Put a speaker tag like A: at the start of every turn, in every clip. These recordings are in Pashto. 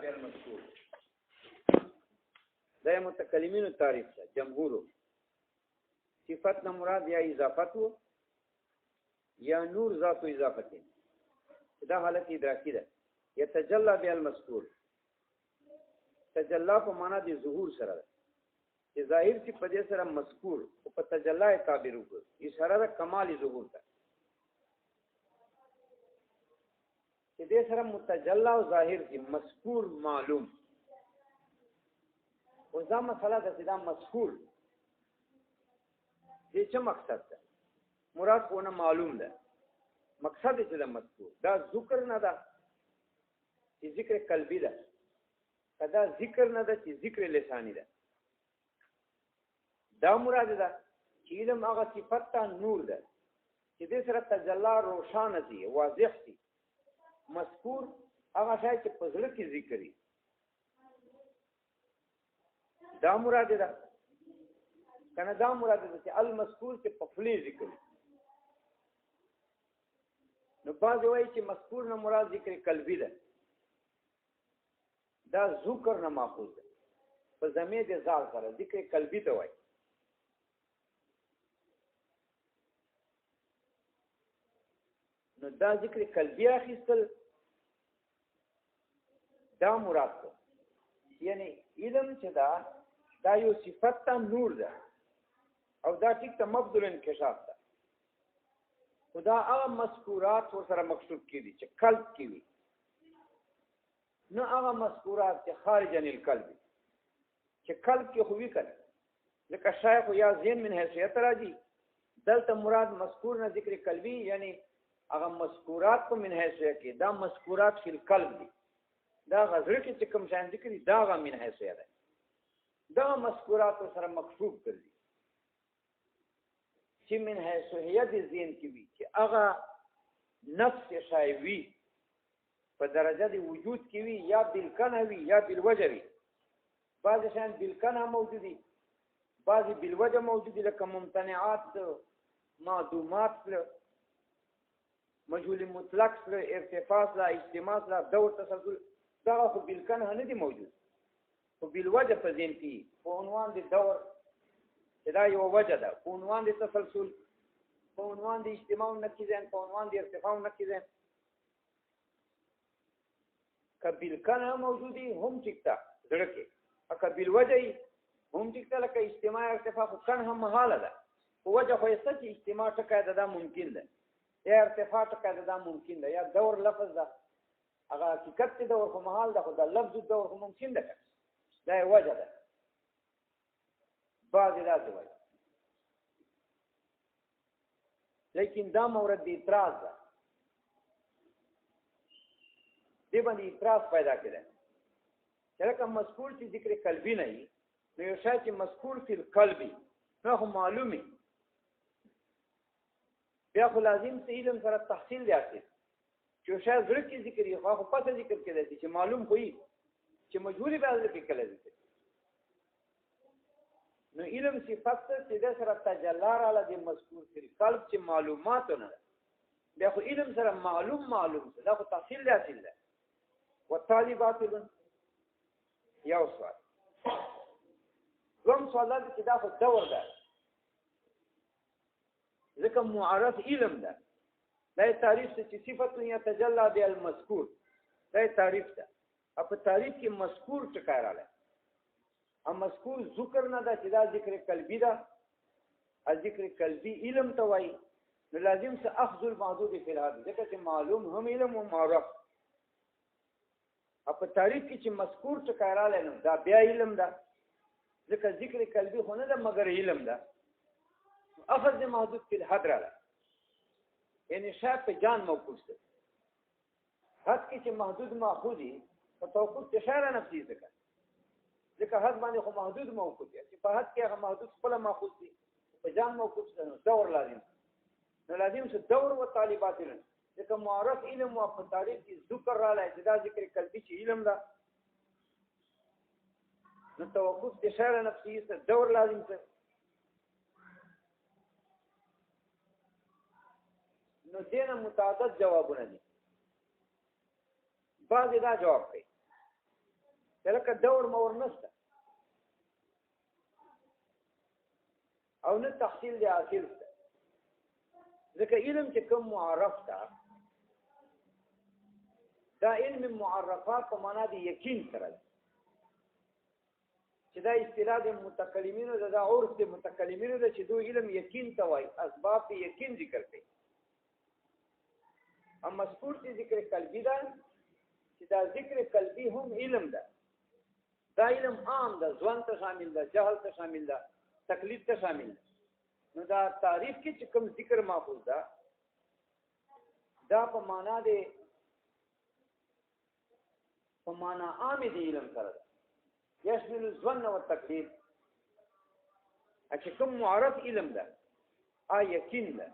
A: بالمذکور دا متکلمینو تعریف ده. جمهور صفت نه مراد یا اضافت وو یا نور ذات و اضافت دا حالت ادراکی ده. یتجلی بالمذکور تجلی په معنا د ظهور سره ده چې ظاهر چې په دې سره مذکور او په تجلی تعبیر وکړي اشاره ده کمال ظهور ده چې دې سره متجلی او ظاهر دي مذکور معلوم. او دا مسله ده چې دا مذکور دې څه مقصد ده مراد کو نه معلوم ده. مقصد چې دا مذکور دا ذکر نه ده چې ذکر قلبی ده دا ذکر نه ده چې ذکر لسانی ده. دا مراد ده چې علم هغه صفت ته نور ده چې دې سره تجلی روشانه دي واضح دي. مذکور هغه شی چې په زړه کې ذکري دا مراد ده کنه. دا مراد ده چې المذکور چې په خلی ذکري. نو بعض وایي چې مذکور نه مراد ذکر قلبی ده دا ذکر نه ماخوذ ده په ضمیر د ذال سره ذکر قلبی ته وایي. نو دا ذکر قلبی اخیستل دا مراد ده. یعنی علم چې دا یو صفت ته نور ده او دا ټیک ته مبذول انکشاف ده. خدا هغه مذکورات ور سره مقصود کړي چې قلب کې وي نه هغه مذکورات چې خارج عن القلب چې قلب کې خو وی کړي. لکه شیخ یا ذهن من حیثیت راځي دلته مراد مذکور نه ذکر قلبی یعنی هغه مذکورات په من حیثیت کې دا مذکورات فی القلب دي. دا غزر کې چې کوم شان ذکر دا غ من حیثیت ده دا مذکورات سره مخصوص کړي چې من حیثیت ذهن کې وي چې هغه نفس شایوي په درجه د وجود کې وي یا بالکنه وي یا بالوجه وي. بعض شان بالکنه موجودي بعض بالوجه موجودي لکه ممتنعات معدومات مجهول مطلق ارتفاع لا اجتماع لا دور تسلسل دا خو بالکنه نه دي موجود. خو بالوجه په ذهن کې په عنوان د دور دا یو وجه ده په عنوان د تسلسل په عنوان د اجتماع نکیزن په عنوان د ارتفاع نکیزن کبیل کنه موجودی هم ټیکتا زړه کې کبیل وجه هم ټیکتا لکه اجتماع ارتفاع خو کنه هم محاله ده. وجه خو یې چې اجتماع ټکای ده ممکن ده یا ارتفاع ټکای ده ممکن ده یا دور لفظ ده هغه حقیقت دی دور خو محال ده خو دا لفظ دور خو ممکن ده دا یې وجه ده. بعض داسې وایي لیکن دا مورد د اعتراض ده. دې باندې اعتراض پیدا کړي چې لکه مذکور چې ذکر قلبی نه وي نو یو شی چې مذکور فی القلبی نو خو معلومي بیا خو لازم ته علم سره تحصیل دی چې یو شی زړه کې ذکر یې خو پته ذکر کړي چې معلوم وي چې مجهول به ذکر کړي. نو علم صفت چې د سره تجلی را د مذکور فی القلب چې معلوماتونه بیا خو علم سره معلوم دا خو تحصیل حاصل ده. والتالي باطل یو سوال. دوم سوال چې دا خو دور ده ځکه معرف علم ده دا تعریف چې صفت یا تجلی بالمذکور دا تعریف ده. په تعریف کې مذکور ټکی راغلی ام مذکور ذکر نه ده چې دا ذکر قلبی ده. ذکر قلبی علم ته وایي نو لازم څه اخذ المحدود فی الحد ځکه چې معلوم هم علم او معرف. په تعریف کې چې مذکور ټکی راغلی نو دا بیا علم ده ځکه ذکر قلبی خو نه ده مګر علم ده. اخذ محدود فی الحد راغلی یعنی شاید په جان موقوف ده. حد کې چې محدود ماخوذي په توقف اشاره نفسي ځکه ځکه حد باندې خو محدود موقوف دي چې په حد کې هغه محدود خپل ماخوذ دي په جان موقوف ده. نو دور لازم نو لازم څه دور او طالبات لري ځکه معرف علم او په تعریف کې ذکر راځي چې دا ذکر قلبي چې علم ده نو توقف اشاره نفسي څه دور لازم څه. نو دینه متعدد جوابونه دي. بعض دا جواب کوي ځکه دور مور نشته او نه تحصیل دی حاصل شته ځکه علم چې کوم معرف ده دا علم معرفات په معنا د یقین سره چې دا اصطلاح د متکلمینو دا عرف د متکلمینو د چې دوی علم یقین ته وایي اسباب د یقین ذکر کوي اما مذکور چې ذکر قلبي ده چې دا ذکر قلبي هم علم ده دا علم عام ده ځوان ته شامل ده جهل ته شامل ده تقلید ته شامل ده نو دا تعریف کې چې کوم ذکر ماخوذ ده دا په معنا د په معنا عام دي علم سره ده يشمل الظن والتقليد چې کوم معرف علم ده یقین ده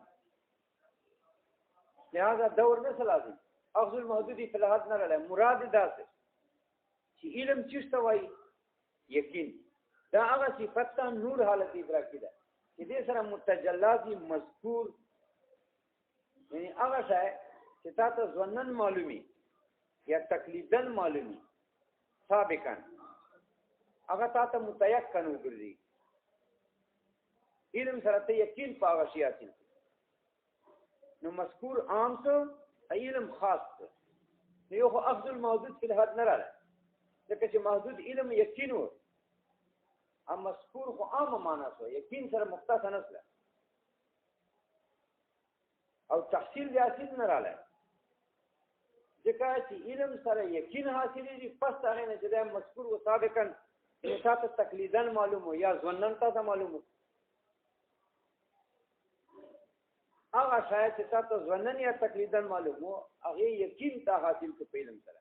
A: لہذا دور نه لازم اخذ المحدودی فی الحد نه لري مراد دا څه چې علم چیرته وایي یقین دا هغه صفت نور حالت ادراکی ده چې دې سره متجلات مذکور یعنی هغه شی چې تاسو ځوانن معلومي یا تقلیدن معلومي سابقا هغه تاسو متيقن وګرځي علم سره ته یقین پاوه شي حاصل نو مذکور عام څه علم خاص څه یو خو اخذ الموجود فی الحد نه راځي ځکه چې محدود علم یقین و اما مذکور خو عام معنا څه یقین سره مختص نه سره او تحصیل دی حاصل نه راځي ځکه چې علم سره یقین حاصلېږي پس هغه نه چې د مذکور او سابقا تاسو تقلیدن معلومو یا ظنن تاسو معلومو هغه شاید چې تاسو ظنن یا تقلیدن معلومو هغه یقین ته حاصل کو علم سره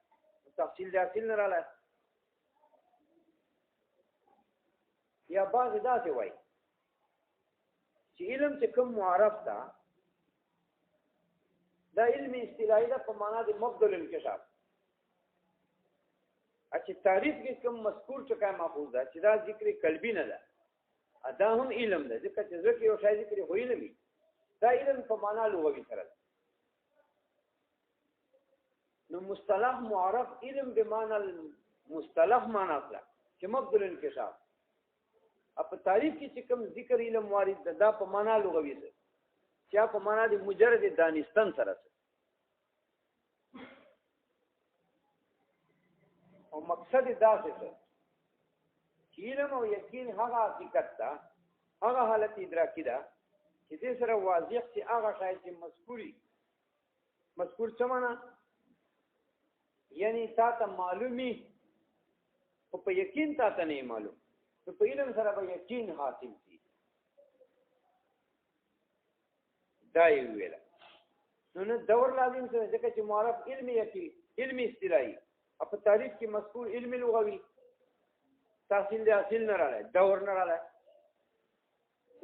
A: تفصیل دی حاصل نه راځي یا بعض داسې وایي چې علم چې کوم معرف ده دا علم اصطلاحي ده په معنا د مبدل انکشاف چې تعریف کې کوم مذکور چې کوم ماخوذ ده چې دا ذکر قلبي نه ده دا هم علم ده ځکه چې ذکر یو شای ذکر وایي نه وي دا علم په معنا لغوي سره ده نو مصطلح معرف علم به معنا المصطلح معنا ده چې مبدل انکشاف په تعریف کې چې کوم ذکر علم وارد ده دا په معنا لغوي سره چې په معنا د مجرد دانستان سره او مقصد دا څه چې علم او یقین هغه حقیقت ده هغه حالت ادراکی ده چې دې سره واضح چې هغه شای چې مذکور څه معنا یعنی تا ته معلومي او په یقین تا ته نه معلوم نو په علم سره به یقین حاصل شي دا یې ویل نو دور لازم څه ځکه چې معرف علمي یقین علمي اصطلاحي په تعریف کې مذکور علم لغوي تحصیل دی حاصل نه راځي دور نه راځي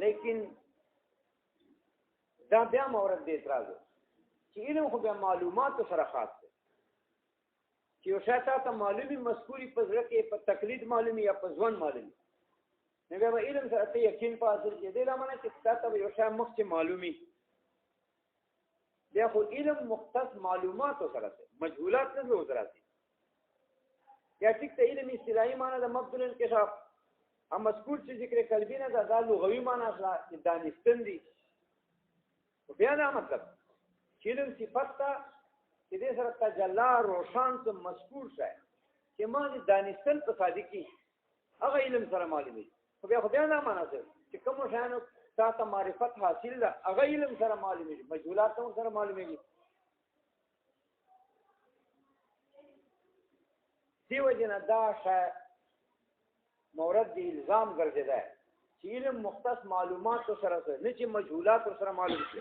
A: لیکن دا بیا مورد دی اعتراض چې علم خو بیا معلومات سره خاص دی چې یو شاته ته معلومي مذکوري په ځکه کې په تقلید معلومي یا په ځوان معلومي نو بیا علم سره ته یقین په حاصل کې دی لمنه چې تاسو یو شای مخ چې معلومي بیا خو علم مختص معلومات سره مجهولات نه وزراتي یا ټیک ته علم اصطلاحي معنی د مبدل انکشاف ام مذکور چې ذکر قلبی نه دا لغوي معنی اصلا چې دانستن دي بیا دا مطلب چې علم صفت ته چې دې سره تجلا روشان څه مذکور شي چې ما دې دانستن په صادقي هغه علم سره معلومي خو بیا دا معنی چې کوم شانو تاسو معرفت حاصل ده هغه علم سره معلومي مجهولات هم سره معلومي دیو جنا دا شای مورد دی الزام ګرځیدا چې علم مختص معلومات سره نه چې مجهولات سره معلوم شي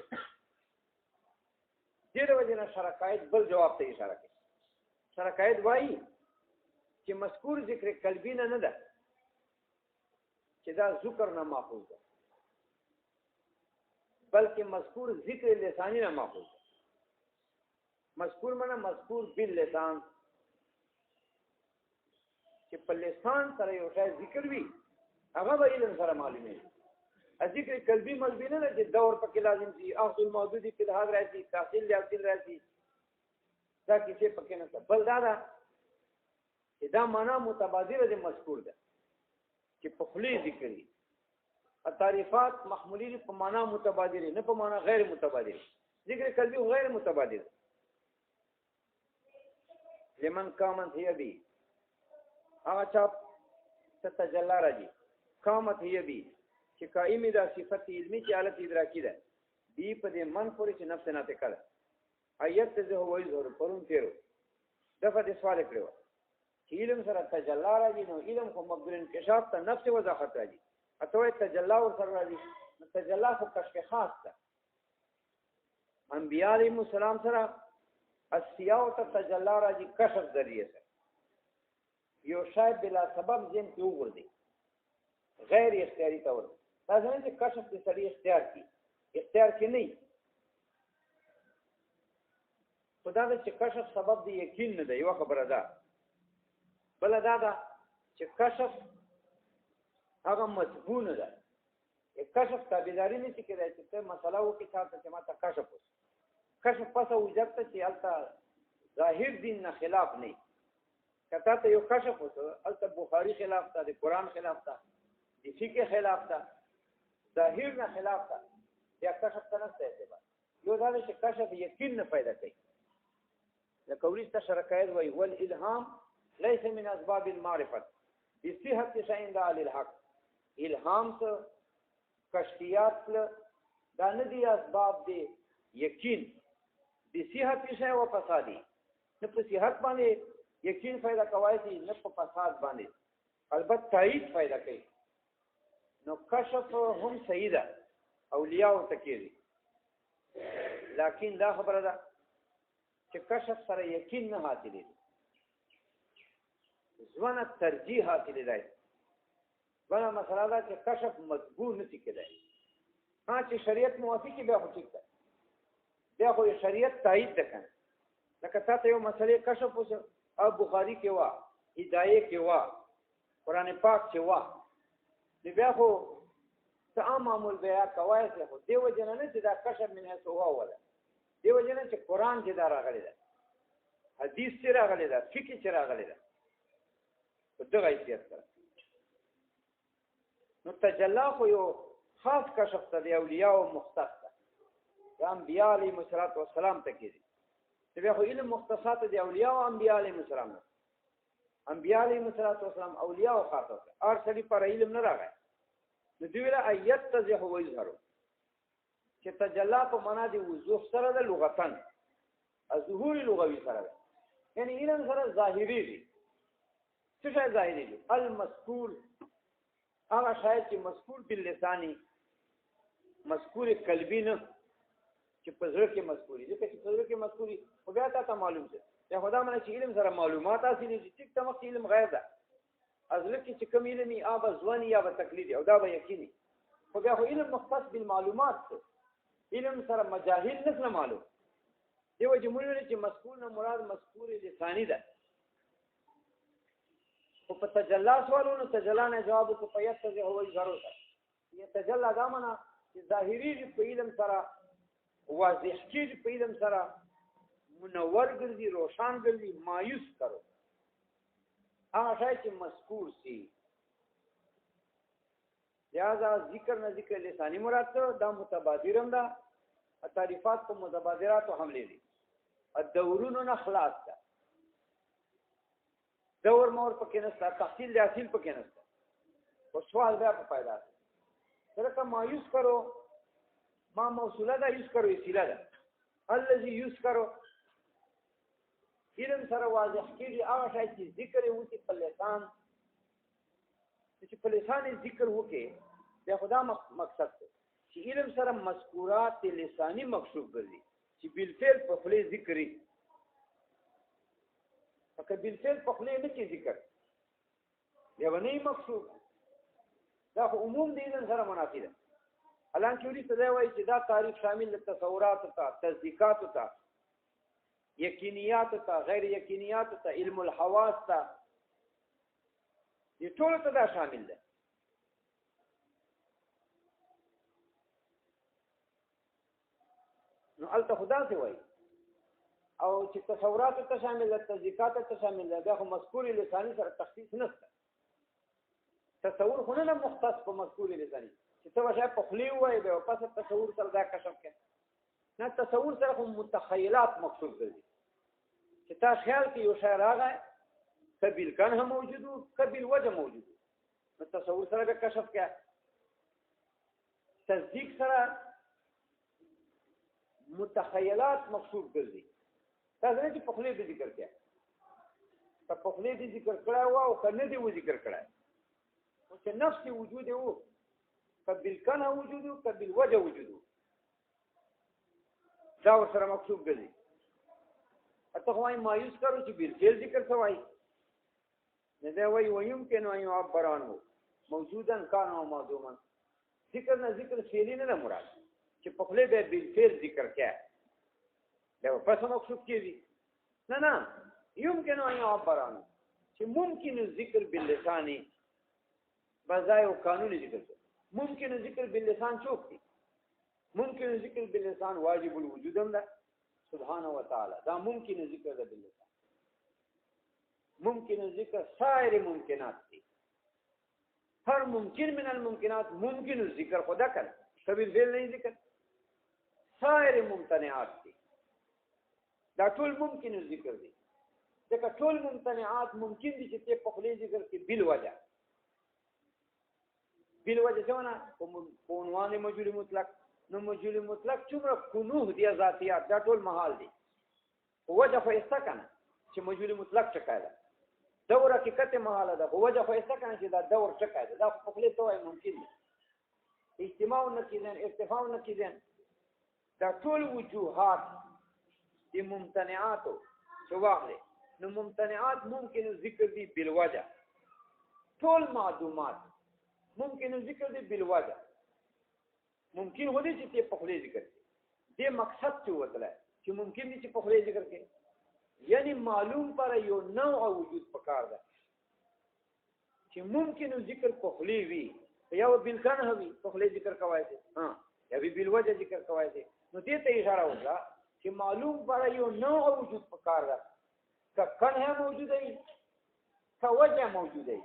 A: دیو جنا شرکایت بل جواب ته اشاره کوي شرکایت وایي چې مذکور ذکر قلبی نه ده چې دا ذکر نه ماخوذ ده بلکې مذکور ذکر لسانی نه ماخوذ ده مذکور معنی مذکور باللسان چې په لسان سره یو شی ذکر وي هغه به علم سره معلومي ذکر قلبي ملبي نه چې دور پکې لازم شي اخذ الموجودی په الحال راځي تحصیل حاصل راځي دا کیسه پکې نه بل دا چې دا معنا متبادره د مذکور ده چې په خلی ذکري التعریفات محمولین په معنا متبادره نه په معنا غیر متبادره ذکر قلبی غیر متبادره لمن قامت هي بي هغه چا تتجلى راځي قامت هي بي چې قائمه د صفت علمي چې حالت ادراکی ده دی په دې من پورې چې نفس نه تکړه ایت ته هو وایي ظهور پرون تیرو دغه د سوال کړو چې علم سره تجلى راځي نو علم خو مقدور انکشاف ته نفس وضاحت راځي اته تجلى ور سره راځي تجلى خو کشف خاص ده انبیاء علیهم السلام سره السیاو ته تجلى راځي کشف ذریعہ سره یو شاید بلا سبب ځین کې وګرځي غیر اختیاري تور دا ځنه چې کشف د سړي اختیار کې نه خدا د چې کشف سبب دی یقین نه دی یو خبره ده بل دا ده چې کشف هغه مضمون ده کشف تابعداري نه چې کېدای چې ته مسله وکړې چې ما ته کشف وس کشف پسه وجدت چې الته ظاهر دین نه خلاف نه کته ته یو کشف وس الته بخاری خلاف ته د قران خلاف ته د فقه خلاف ته ظاهر نه خلاف ته یا کشف ته نه اعتبار یو دا چې کشف یقین نه پیدا کوي لکه ورسته شرکایت وی والالهام ليس من اسباب المعرفه بصحه شيء عند الحق الهام څه کشفیات دا نه دي اسباب دي یقین بصحه شيء او فسادي نه په صحت باندې یقین پیدا کوي دي نه په فساد باندې البته تایید پیدا کوي نو کشف هم صحیح ده اولیاء تکیری لیکن دا خبره ده چې کشف سره یقین نه حاصلې ځوانه ترجیح حاصلې ده بله مسله ده چې کشف مجبور نشي کېدای چې شریعت موافقه بیا خو ټیک ده بیا خو شریعت تایید ده کنه لکه تاسو یو مسلې کشف وس او بخاری کې وا هدايه کې وا قران پاک کې وا بیا خو تعام معمول بیا کوي خو دیو جن نه چې دا کشف منه سوها ولا دیو جن چې قران کې دا راغلی ده حدیث چې راغلی ده فقہ چې راغلی ده په دغه ایت سره نو تجلا خو یو خاص کشف ته دی اولیاء او مختص ده انبیاء علیهم السلام ته کېږي چې بیا خو علم مختصات دي اولیاء او انبیاء علیهم السلام انبیاء علیهم السلام اولیاء او خاصه اور سړي پر علم نه راغی نو دی ویل ایت تزه هو یظهرو چې تجلا په معنا دی وضوح سره د لغتن ظهور لغوي سره ده یعنی علم سره ظاهری دي څه شی ظاهری دي المذکور هغه شاید چې مذکور باللسانی مذکور قلبی نه چې په زړه کې مذکوري ځکه چې په زړه کې مذکوري خو بیا تاسو معلوم ده یا خدا مله چې علم سره معلومات حاصلې دي چې تمام علم غیر ده ازل کې چې کوم علمي آب ځواني یا تقلیدي او دا به یقیني خو بیا خو علم مختص بالمعلومات علم سره مجاهل نسله معلوم دیو جمهور چې مذکور نه مراد مذکور لسانی ده او په تجلا سوالونو تجلا نه جواب کو پیت ته هو ضرورت یہ تجلا دا معنا چې ظاهري په علم سره واضح کیږي په علم سره منور ګرځي روشن ګرځي مایوس کرو هغه شای چې مذکور سي لہذا ذکر نه ذکر لسانی مراد دا متبادرم دا تعریفات په متبادرات او حمله دي الدورون اخلاص دا دور مور پکې نستا تحصیل حاصل پکې نستا او سوال بیا په پیدا سره مایوس کرو ما موصوله ده یوز کرو وسیله ده الذي یوز کرو علم سره واضح کیږي هغه شی چې ذکر وکړي په لسان چې په لسان ذکر وکړي دا خدا مقصد ده چې علم سره مذکورات لسانی مقصود ګرځي چې بالفعل په خپل ذکري فکر بالفعل په خپل نه کې ذکر یا ونی مقصود دا عموم دي علم سره منافي ده حالانکه ورې څه دی وایي چې دا تعریف شامل تصورات ته تصدیقات ته یقینیات ته غیر یقینیات ته علم الحواس ته دې ټول ته دا شامل ده نو الته خدا څه وایي او چې تصورات ته شامل ده تذکرات ته شامل ده بیا خو مذکور لسانی سره تخصیص نشته تصور خو نه مختص په مذکور لسانی چې ته وشای په خلی وای به پس تصور سره دا کشف کړي نه تصور سره خو متخیلات مقصود دي چې تا خیال کې یو شی راغی کبیل کان هم موجود کبیل وجه موجود نو تصور سره به کشف کړي تصدیق سره متخیلات مقصود ګرځي تاسو نه چې په خلی به ذکر کړي ته په خلی دې ذکر کړه او کنه دې و ذکر کړه او چې نفس وجود وو کبیل کان وجود کبیل وجه وجود دا سره مقصود ګرځي اته خوای مایوس کرو چې بالفعل ذکر سوای نه دا وای ويمكن ان يعبر عنه موجودا كان او معدوما ذکر نه ذکر فعلی نه مراد چې په خپل به بالفعل ذکر کړه دا په څه مقصود کیږي نه يمكن ان يعبر عنه چې ممکن ذکر باللسان بځای او قانوني ذکر ممکن ذکر باللسان چوک دي ممکن ذکر باللسان واجب الوجود هم ده سبحانه وتعالى دا ممکن ذکر ده باللسان ممکن ذکر سائر ممکنات دي هر ممکن من الممکنات ممکن ذکر خدا کړ سبیل فعل نه ذکر سائر ممتنعات دي دا ټول ممکن ذکر دي دا ټول ممتنعات ممکن دي چې په خپل ذکر کې بل وجه څونه په عنوان مجهول مطلق نو مجهول مطلق څومره کنوه دي ذاتيات دا ټول محال دي وجه خو استکنه چې مجهول مطلق څه کاله دور حقیقت محاله ده وجه خو استکنه چې دا دور څه کاله دا په خپل توای ممکن دي اجتماع نکیدن ارتفاع نکیدن دا ټول وجوهات دي ممتنعات څه واغله نو ممتنعات ممکن ذکر دي بالوجه ټول معلومات ممکن ذکر دي بالوجه ممکن هو دي چې په خپل ذکر دي مقصد څه وتله چې ممکن دي چې په خپل ذکر کې یعنی معلوم پر یو نوع وجود پکار ده چې ممکن ذکر په خپل وی یا بالکان هوی په خپل ذکر کوي دي ها یا بالوجه ذکر کوي دي نو دې ته اشاره وکړه چې معلوم پر یو نوع وجود پکار ده که کنه موجود دی که وجه موجود دی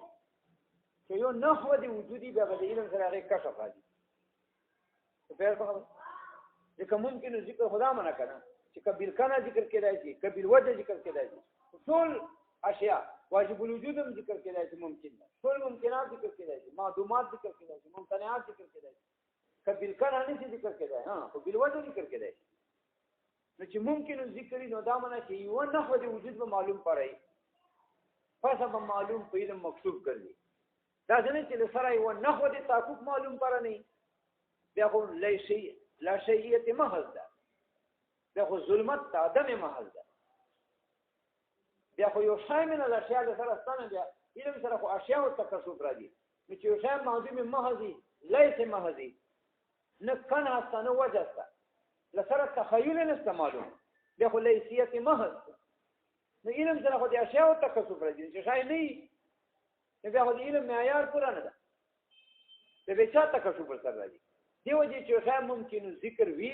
A: چې یو نحو دی وجودي به د علم سره هغه کشف راځي په خبره چې ممکن ذکر خدا منع کنه چې کبیل کنا ذکر کېدای شي کبیل وجه ذکر کېدای شي ټول اشیاء واجب الوجود هم ذکر کېدای شي ممکن ده ټول ممکنات ذکر کېدای شي معدومات ذکر کېدای شي ممتنعات ذکر کېدای شي کبیل کنا نه ذکر کېدای ها خو بل وجه ذکر کېدای شي نو چې ممکن ذکر نو دا منع چې یو نحو دی وجود به معلوم پړای پس به معلوم په علم مکتوب کړي دا څنګه چې سره یو نحو دی تعقب معلوم پړ نه بیا خو لا شیئیت محض ده بیا خو ظلمت ده عدم محض ده بیا خو یو شای من الاشیاء سره ستانه بیا علم سره خو اشیاء او تکسب راځي نو چې یو شای معدوم محضی لیس محضی نه کنه ستانه وجه ده لسره تخیل نه معلوم بیا خو لیسیت محض نو علم سره خو د اشیاء او تکسب راځي چې شای نه بیا خو د علم معیار پوره نه ده به چا تکسب سره راځي دیو چې شای ممکن ذکر وی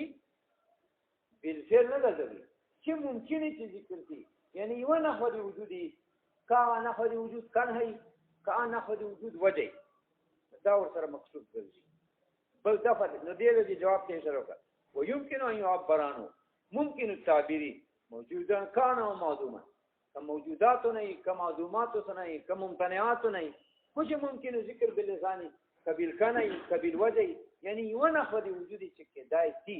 A: بالفعل نه لازمي چې ممکن چې ذکر دي یعنی یو نحو دی وجودي کا نحو دی وجود کان هي کا نحو دی وجود وجه دا ور سره مقصود ګرځي بل دفعه نو دی جواب ته اشاره وکړه ويمكن ان يعبر عنه ممكن التعبير موجودا كان ومعدوما كموجودات نه كمعدومات نه كممتنعات نه کچھ ممکن ذکر باللسان قبیل کان قبیل وجه یعنی یو نحو دی وجودي چې کېدای شي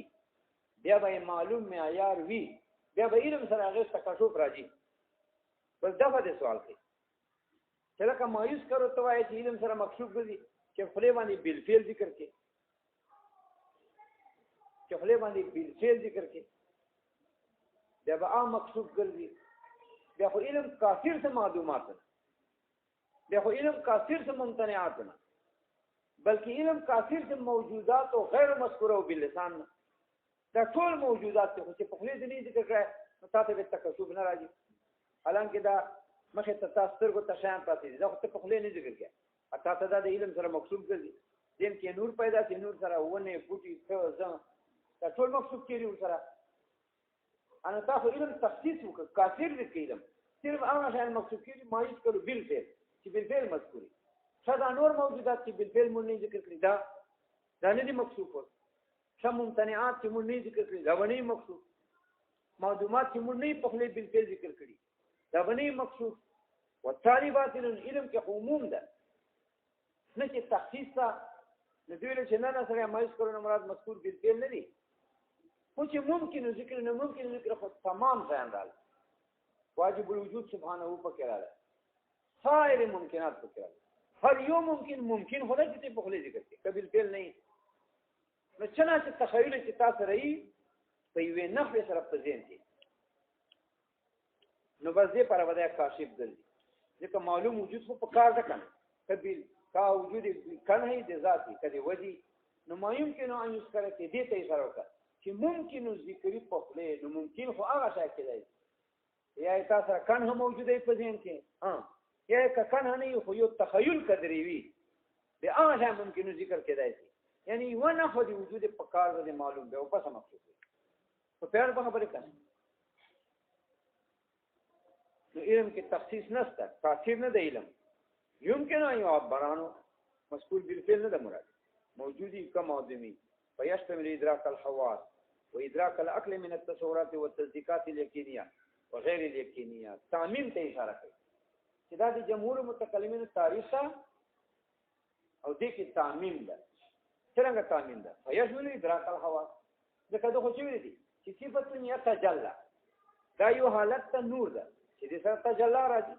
A: بیا به معلوم معیار وی بیا به علم سره هغه تکشف راځي بس دغه د سوال کې چې لکه مایوس کرو ته وایي چې علم سره مکشوف ګرځي چې خپل باندې بالفعل ذکر کې چې خپل باندې بالفعل ذکر کې بیا به عام مکشوف ګرځي بیا خو علم کافر څه معلومات بیا خو علم کافر څه ممتنعات نه بلکې علم کافر څه موجودات او غیر مذکوره باللسان دا ټول موجودات ته چې په خپل دې ذکر کړه نو تاسو به تکشف نه راځي حالانکه دا مخه ته تاسو سترګو ته شان پاتې دي دا خو په خپل نه ذکر کړه اته ته دا د علم سره مقصود ګرځي دین کې نور پیدا شي نور سره ونه بوټي څه ځم دا ټول مقصود کړي ور سره انا تاسو علم تخصیص وکړه کافر دې علم صرف هغه شان مقصود کړي مایوس کړو بالفعل چې بالفعل مذکوري شدا نور موجودات چې بالفعل مونږ نه ذکر کړی دا نه دي مقصود وو شم ممتنعات چې مونږ نه ذکر کړی دا ونی مقصود معلومات چې مونږ نه په خپل بالفعل ذکر کړی دا ونی مقصود والطالبات العلم کې عموم ده نه چې تخصیص تا نه دی چې نه سره مایوس کړو نه مراد مذکور بالفعل نه دي خو چې ممکن ذکر نه ممکن ذکر خو تمام ځان دال واجب الوجود سبحانه پکې راځي سایر ممکنات پکې راځي هر یو ممکن خدای چې په خپل ذکر کې قبل فعل نه نو چې تخیل چې تاسو رہی په یوې نحوه سره په ذهن کې نو بس دې پر ودا کاشف دل ځکه معلوم وجود خو په کار ده کنه قبل کا وجود کنه دې ذاتي کدي ودی نو ما يمكن ان يذكر کې دې ته اشاره وکړه چې ممکن ذکر په خپل نو ممکن خو هغه شای کېدای یا تاسو کنه موجوده په ذهن کې یا کنه نه خو یو تخیل کدري وي به هغه شای ممکن ذکر کېدای شي یعنی ونه خو دې وجود په کار ده معلوم ده او په سم مقصود په پیار په خبره کنه نو علم کې تخصیص نشته تاثیر نه دی علم يمكن ان يعبرانه مذكور بالفعل نه مراد موجودي كمعدمي فيشتمل ادراك الحواس وادراك العقل من التصورات والتصديقات اليقينيه وغير اليقينيه تعميم ته اشاره کوي چې دا د جمهور متکلمین تعریف او دې کې تعمیم ده څنګه تعمیم ده فيشمل ادراك الحواس ځکه دا خو چې ویل دي چې صفت يتجلى دا یو حالت ته نور ده چې د سره تجلی راځي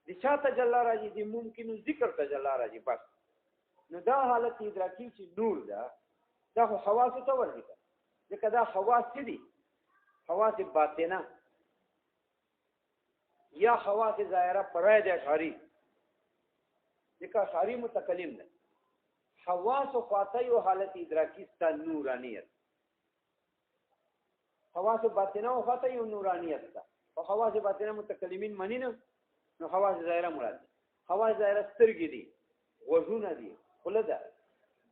A: د چا تجلی راځي د ممکن ذکر تجلی راځي بس نو دا حالت ادراکی چې نور ده دا خو حواس ته ورځي ځکه دا حواس دي حواس باطنه یا حواس ظاهره پرای د اشعری ځکه اشعری متکلم ده حواس او خاطی او حالت ادراکی ست نورانیت حواس باطنه او خاطی او نورانیت ده او حواس باطنه متکلمین معنی نه نو حواس ظاهره مراد حواس ظاهره سترګې دي غوږونه دي خوله ده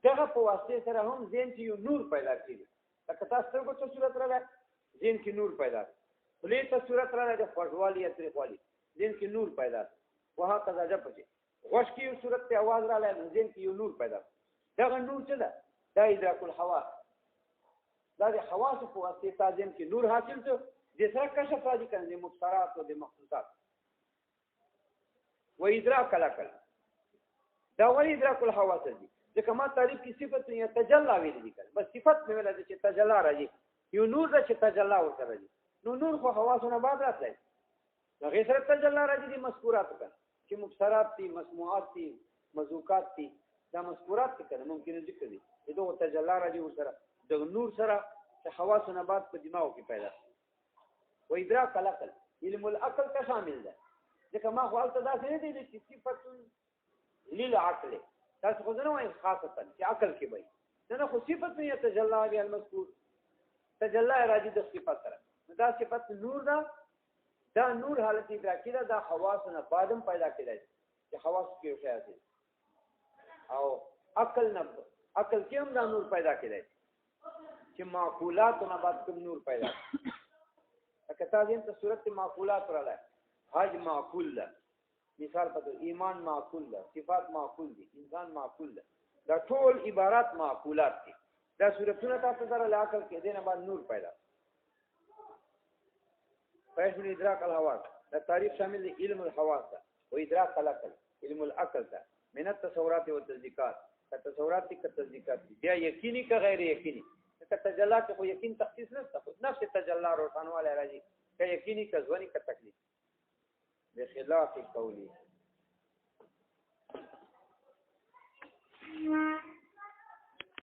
A: دغه په واسطه سره هم ذهن کې یو نور پیدا کیږي لکه تاسو څنګه څه صورت راغی ذهن کې نور پیدا خولې ته صورت راغی د خوږوالي یا تریخوالي ذهن کې نور پیدا وها قضا جب پچې غوږ کې یو صورت ته आवाज راغی ذهن کې یو نور پیدا دغه نور څه ده دا ادراک الحواس دا د حواس په واسطه سره ذهن کې نور حاصل څه د سره کشف راځي کنه د مبصرات او د مخصوصات و ادراک العقل دا ولی ادراک الحواس دي ځکه ما تعریف کی صفت نه تجلی ویل دي کړه بس صفت مې ویل چې تجلی راځي یو نور چې تجلی ورته راځي نو نور خو حواسونه بعد راځي نو غیر سره تجلی راځي د مذکورات کړه چې مبصرات دي مسموعات دي مذوقات دي دا مذکورات کړه ممکن ذکر دي دغه تجلی راځي ورسره د نور سره چې حواسونه بعد په دماغ کې پیدا و ادراک العقل علم العقل ته شامل ده ځکه ما خو البته دا څه نه دي چې صفت للعقل تاسو خو نه وایي خاصه چې عقل کې وي نه خو صفت نه تجلی بها المذکور تجلی راځي د صفت سره دا صفت نور ده دا نور حالت ادراکی ده دا حواسونه بعدم پیدا کېدای چې حواس کې وشي او عقل نه عقل کې هم دا نور پیدا کېدای چې معقولات نه بعد کوم نور پیدا کته دې ته صورت معقولات راځي حج معقول ده مثال په ایمان معقول ده صفات معقول دي انسان معقول ده دا ټول عبارات معقولات دي دا صورتونه تاسو سره لاکل کې دینه بعد نور پیدا فیشمل ادراک الحواس دا تعریف شامل دی علم الحواس ده و ادراک العقل علم العقل ده من التصورات والتصديقات التصورات والتصديقات بیا یقیني که غیر یقیني که تجلات خو یقین تخصیص نشته خو نفس تجلا روشنواله راځي که یقیني که ځواني که تکلیف بخلاف قولی